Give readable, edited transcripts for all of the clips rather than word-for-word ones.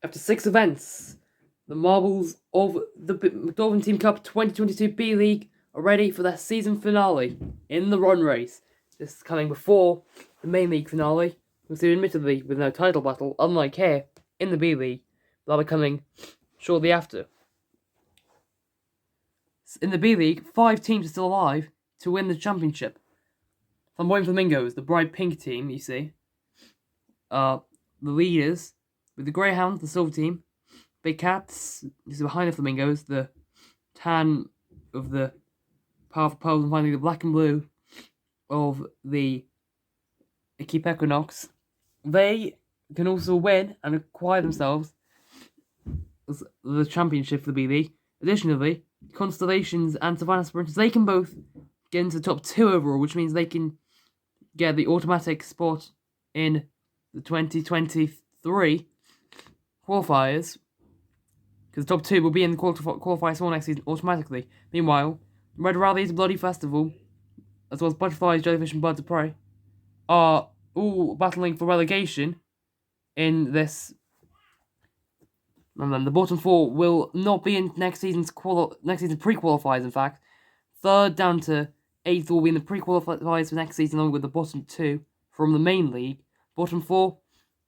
After 6 events, the marbles of the McDolphin Team Cup 2022 B-League are ready for their season finale in the run race. This is coming before the main league finale, admittedly with no title battle, unlike here in the B-League, but that'll be coming shortly after. In the B-League, 5 teams are still alive to win the championship. Flamboyant Flamingos, the bright pink team, you see, the leaders, with the Greyhounds, the silver team, Big Cats, this is behind the Flamingos, the tan of the powerful pearls, and finally the black and blue of the Keep Equinox. They can also win and acquire themselves the championship for the B-League. Additionally, Constellations and Savannah Sprinters, they can both get into the top 2 overall, which means they can get the automatic spot in the 2023 qualifiers, because the top 2 will be in the qualifiers for next season automatically. Meanwhile, Red Rallies, Bloody Festival, as well as Butterflies, Jellyfish, and Birds of Prey, are all battling for relegation in this. And then the bottom 4 will not be in next season's pre-qualifiers. In fact, 3rd down to 8th will be in the pre-qualifiers for next season, along with the bottom 2 from the main league. Bottom 4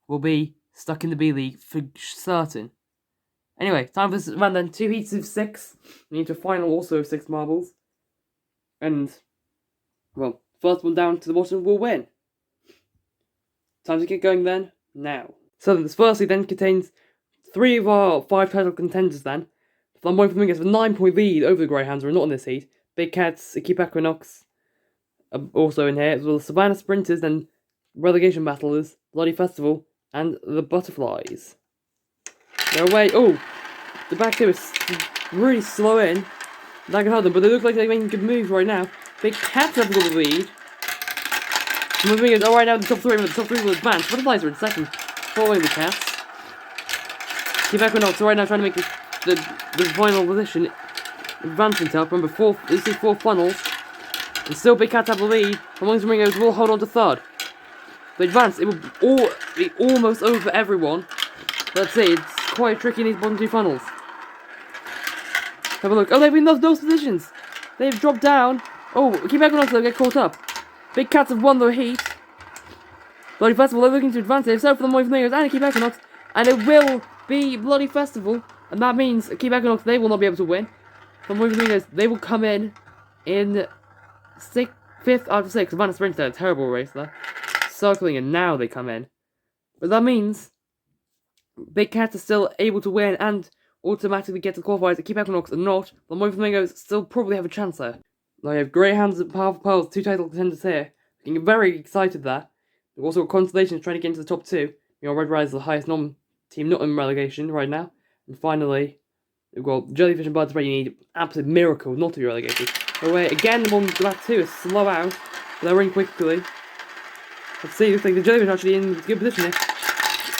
will be stuck in the B-League for certain. Anyway, time for this round then. 2 heats of 6. We need a final also of 6 marbles. And, well, first one down to the bottom will win. Time to get going then, now. So this firstly then contains 3 of our 5 title contenders then. Flamboyant Flamingos with a 9-point lead over the Greyhounds, who are not in this heat. Big Cats, Keep Equinox are also in here, as well as Savannah Sprinters, then relegation battlers, Bloody Festival, and the Butterflies. They're away. Oh, the back 2 is really slow in. That can hold them, but they look like they're making good moves right now. Big Cats have got the lead. Flamingos are right now in the top 3, but the top 3 will advance. Butterflies are in second, following the Cats. Keep Equinox are right now trying to make the final position advancement up. Remember, you see 4 funnels. And still Big Cats have the lead. Amongst the Flamingos will hold on to 3rd. They advance. It will be almost over for everyone. Let's see, it's quite tricky in these bottom 2 funnels. Have a look. Oh, they've been in those positions. They've dropped down. Oh, Keep Equinox, they'll get caught up. Big Cats have won the heat. Bloody Festival, they're looking to advance. They've set for the Flamboyant Flamingos and Keep Equinox. And it will be Bloody Festival. And that means Keep Equinox, they will not be able to win. Flamboyant Flamingos, they will come in 5th out of 6. Savannah Sprinter, a terrible race there. Circling, and now they come in. But that means Big Cats are still able to win and automatically get to the qualifiers. Keep Equinox are not. Flamboyant Flamingos still probably have a chance there. Now you have Greyhounds and Powerful Pearls, 2 title contenders here. Getting very excited there. We've also got Constellations trying to get into the top 2. Red Rise is the highest team not in relegation right now. And finally, we've got Jellyfish and Birds of Prey. You need an absolute miracle not to be relegated. Away again, the back 2 is slow out. They're running quickly. Let's see, looks like the Jellyfish are actually in a good position here.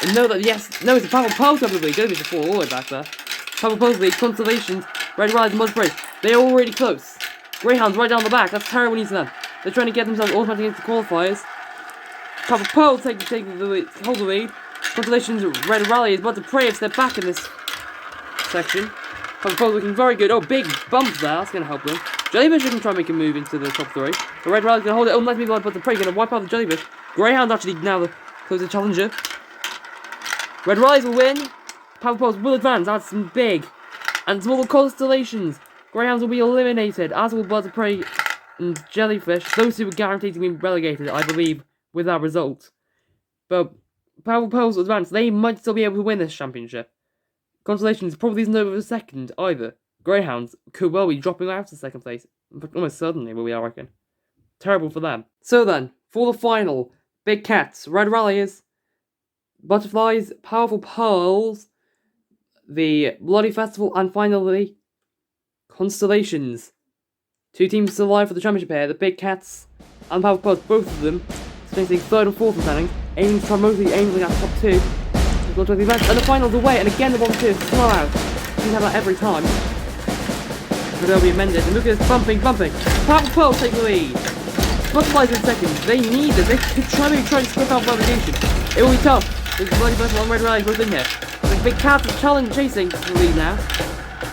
And no, it's the Powerful Pearls of the league. Jellyfish are fall all the way back there. Powerful Pearls league, Constellations, Red Rise and Birds of Prey. They are already close. Greyhounds right down the back. That's terrible news for them. They're trying to get themselves automatically into the qualifiers. Powerful Pearls hold the lead. Constellations, Red Rally is about to pray if they're back in this section. Powerful Pearls looking very good. Oh, big bumps there. That's going to help them. Jellyfish can try and make a move into the top 3. The Red Rally's going to hold it. Oh, nice move by Birds of Prey. Going to wipe out the Jellyfish. Greyhounds actually now the closest challenger. Red Rallies will win. Powerful Pearls will advance. That's big. And smaller Constellations. Greyhounds will be eliminated, as will Birds of Prey and Jellyfish. Those 2 were guaranteed to be relegated, I believe, with that result. But Powerful Pearls will advance. They might still be able to win this championship. Constellations probably isn't over the 2nd either. Greyhounds could well be dropping out to 2nd place. Almost certainly will be, I reckon. Terrible for them. So then, for the final, Big Cats, Red Rallies, Butterflies, Powerful Pearls, the Bloody Festival, and finally, Constellations. 2 teams still alive for the championship here. The Big Cats and Powerful Pearls, both of them, finishing 3rd and 4th in standings, aiming at the top 2. And the finals away, and again the bottom 2 is slow out. You can have that every time. But they'll be amended. And look at this bumping. Powerful Pearls take the lead. Butterflies in 2nd. They need this. They could try to slip out relegation. It will be tough. There's Bloody Festival and Red Rally both in here. The big Cats are chasing the lead now.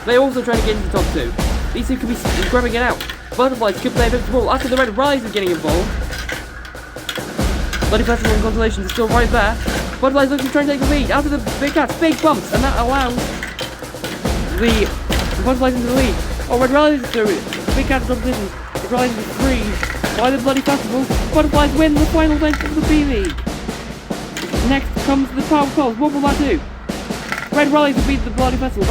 They're also trying to get into the top 2. These two could be grabbing it out. Butterflies could play a bit of the ball after the Red Rise is getting involved. Bloody Festival and Constellations are still right there. Butterflies looking to try and take the lead. After the big Cats, big bumps, and that allows the Butterflies into the lead. Oh, Red Rise is through it. Big Cats competition. Red Rise is free by the Bloody Festival. Butterflies win the final event of the B-League. Next comes the Power Pulse. What will that do? Red Rise will beat the Bloody Festival.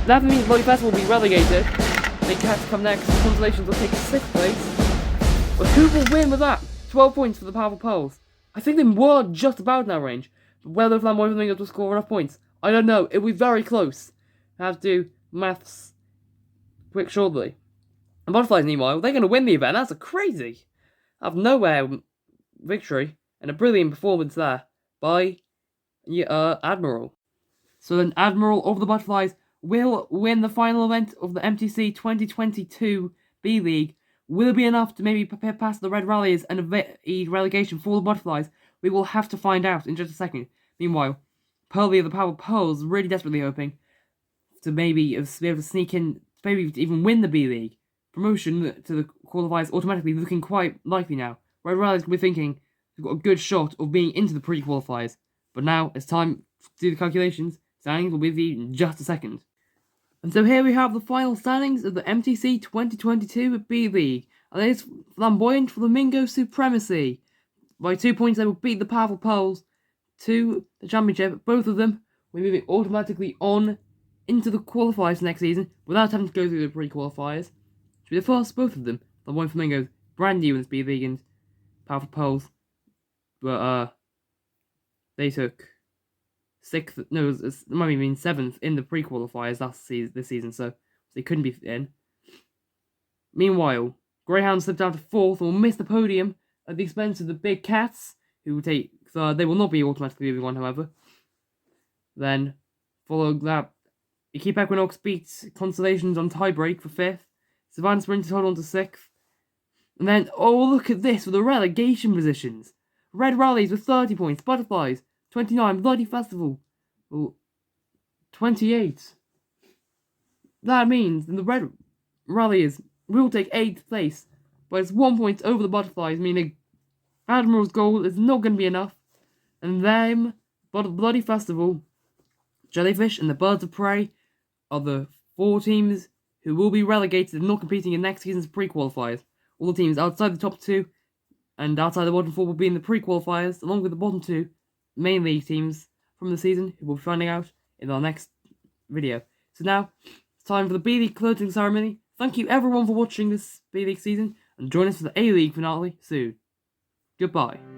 That means Bloody Festival will be relegated. Big Cats come next. Constellations will take 6th place. But who will win with that? 12 points for the Powerful Poles. I think they were just about in that range. But whether Flamboyant Flamingos will score enough points, I don't know. It will be very close. I have to do maths quick shortly. And Butterflies, meanwhile, they're going to win the event. That's a crazy, out of nowhere victory. And a brilliant performance there by Admiral. So then Admiral of the Butterflies will win the final event of the MTC 2022 B-League. Will it be enough to maybe pass the Red Rallies and evade relegation for the Butterflies? We will have to find out in just a second. Meanwhile, Pearly of the Power Pearls really desperately hoping to maybe be able to sneak in, maybe to even win the B-League. Promotion to the qualifiers automatically looking quite likely now. Red Rallies will be thinking they've got a good shot of being into the pre-qualifiers. But now it's time to do the calculations. Standings will be with you in just a second. And so here we have the final standings of the MTC 2022 B-League. And it is Flamboyant Flamingo Supremacy. By 2 points they will beat the Powerful Poles to the championship. Both of them will be moving automatically on into the qualifiers next season without having to go through the pre-qualifiers. To be the first, both of them. Flamboyant Flamingos, brand new in this B-League, and Powerful Poles. But they took 6th, no, it might have been 7th in the pre-qualifiers this season, so they couldn't be in. Meanwhile, Greyhounds slipped down to 4th and will miss the podium at the expense of the Big Cats, who will take 3rd. They will not be automatically moving on, however. Then, following that, Equipe Equinox beats Constellations on tiebreak for 5th. Savannah Sprinters hold on to 6th. And then, oh, look at this for the relegation positions. Red Rallies with 30 points, Butterflies 29, Bloody Festival 28. That means the Red Rallies will take 8th place, but it's 1 point over the Butterflies, meaning Admiral's goal is not going to be enough. And them, Bloody Festival, Jellyfish, and the Birds of Prey are the 4 teams who will be relegated and not competing in next season's pre-qualifiers. All the teams outside the top 2 and outside the bottom 4 will be in the pre-qualifiers, along with the bottom 2 main league teams from the season, who we'll be finding out in our next video. So now, it's time for the B-League closing ceremony. Thank you everyone for watching this B-League season, and join us for the A-League finale soon. Goodbye.